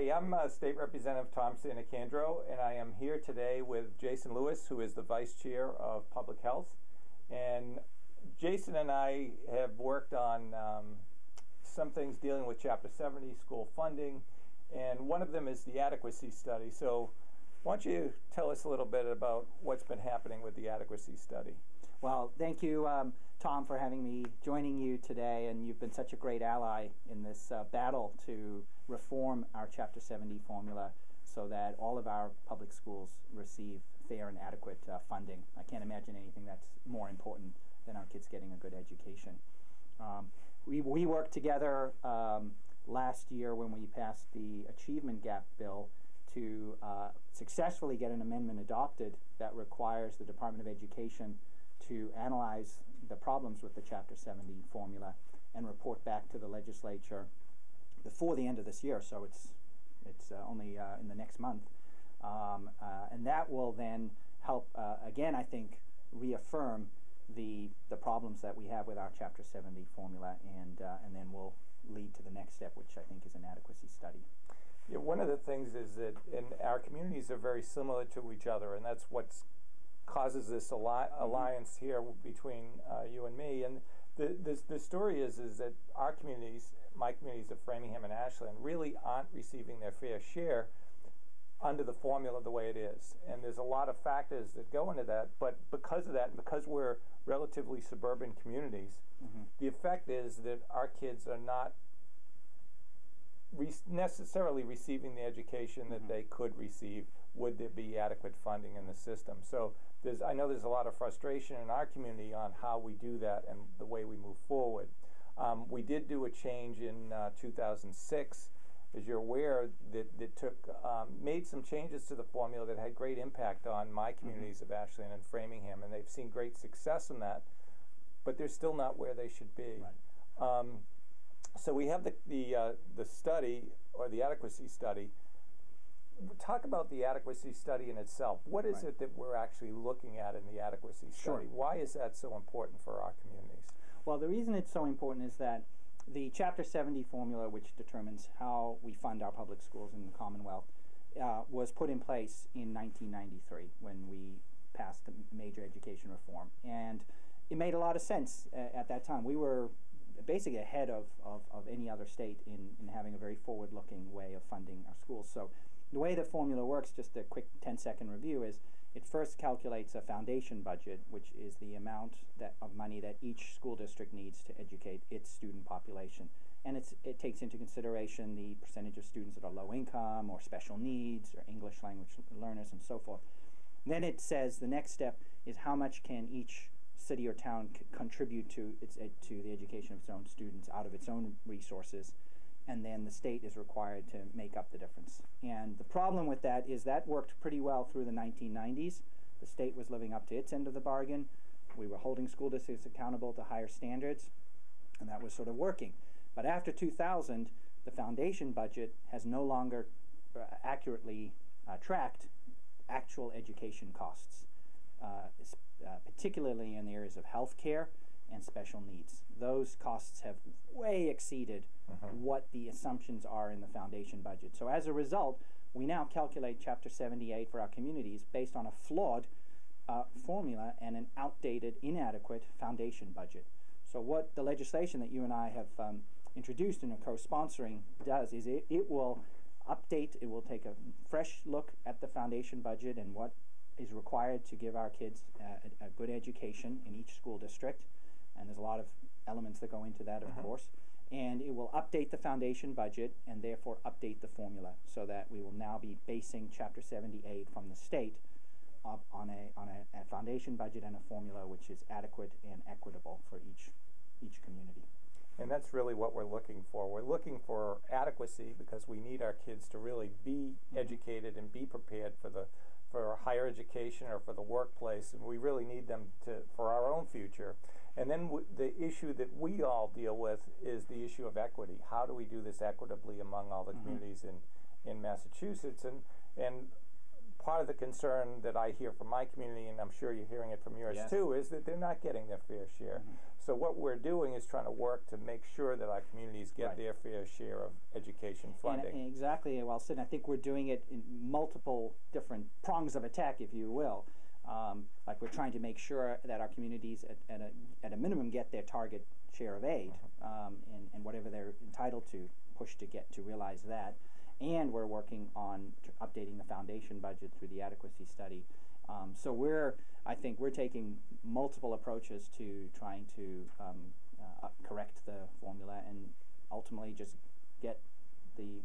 Hi, I'm State Representative Tom Sannicandro, and I am here today with Jason Lewis, who is the Vice Chair of Public Health. And Jason and I have worked on some things dealing with Chapter 70, school funding, and one of them is the adequacy study. So why don't you tell us a little bit about what's been happening with the adequacy study? Well, thank you, Tom, for having me joining you today, and you've been such a great ally in this battle to reform our Chapter 70 formula so that all of our public schools receive fair and adequate funding. I can't imagine anything that's more important than our kids getting a good education. We worked together last year when we passed the Achievement Gap Bill to successfully get an amendment adopted that requires the Department of Education to analyze the problems with the Chapter 70 formula and report back to the legislature before the end of this year, so it's only in the next month. And that will then help, again, I think, reaffirm the problems that we have with our Chapter 70 formula, and then will lead to the next step, which I think is an adequacy study. Yeah, one of the things is that our communities are very similar to each other, and that's what's causes this alliance here between you and me. And the story is that our communities, my communities of Framingham and Ashland, really aren't receiving their fair share under the formula the way it is. And there's a lot of factors that go into that, but because of that, and because we're relatively suburban communities, the effect is that our kids are not necessarily receiving the education that they could receive would there be adequate funding in the system. So I know there's a lot of frustration in our community on how we do that and the way we move forward. We did do a change in 2006, as you're aware, that made some changes to the formula that had great impact on my communities of Ashland and Framingham, and they've seen great success in that, but they're still not where they should be. Right. So we have the study, or the adequacy study. Talk about the adequacy study in itself. What is it that we're actually looking at in the adequacy study? Why is that so important for our communities? Well, the reason it's so important is that the Chapter 70 formula, which determines how we fund our public schools in the Commonwealth, was put in place in 1993 when we passed the major education reform. And it made a lot of sense at that time. We were basically ahead of any other state in having a very forward-looking way of funding our schools. So the way the formula works, just a quick 10-second review, is it first calculates a foundation budget, which is the amount of money that each school district needs to educate its student population. And it takes into consideration the percentage of students that are low income or special needs or English language learners and so forth. Then it says the next step is how much can each city or town contribute to the education of its own students out of its own resources, and then the state is required to make up the difference. And the problem with that is that worked pretty well through the 1990s. The state was living up to its end of the bargain. We were holding school districts accountable to higher standards, and that was sort of working. But after 2000, the foundation budget has no longer accurately tracked actual education costs, particularly in the areas of health care and special needs. Those costs have way exceeded what the assumptions are in the foundation budget. So as a result, we now calculate Chapter 78 for our communities based on a flawed formula and an outdated, inadequate foundation budget. So what the legislation that you and I have introduced and are co-sponsoring does is it will update, it will take a fresh look at the foundation budget and what is required to give our kids a good education in each school district. And there's a lot of elements that go into that, of course. And it will update the foundation budget and therefore update the formula so that we will now be basing Chapter 78 from the state on a foundation budget and a formula which is adequate and equitable for each community. And that's really what we're looking for. We're looking for adequacy because we need our kids to really be educated and be prepared for higher education or for the workplace, and we really need them for our own future. And then the issue that we all deal with is the issue of equity. How do we do this equitably among all the communities in Massachusetts? And part of the concern that I hear from my community, and I'm sure you're hearing it from yours too, is that they're not getting their fair share. So what we're doing is trying to work to make sure that our communities get their fair share of education funding. And exactly, well said. I think we're doing it in multiple different prongs of attack, if you will. Like we're trying to make sure that our communities at a minimum get their target share of aid, and whatever they're entitled to, push to get to realize that. And we're working on updating the foundation budget through the adequacy study. So I think we're taking multiple approaches to trying to correct the formula and ultimately just get the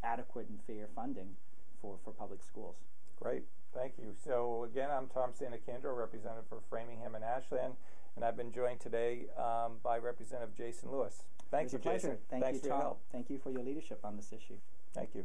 adequate and fair funding for public schools. Great, thank you. So again, I'm Tom Sannicandro, representative for Framingham and Ashland, and I've been joined today by Representative Jason Lewis. Thank you, Jason. Thank you, Tom. Thank you for your leadership on this issue. Thank you.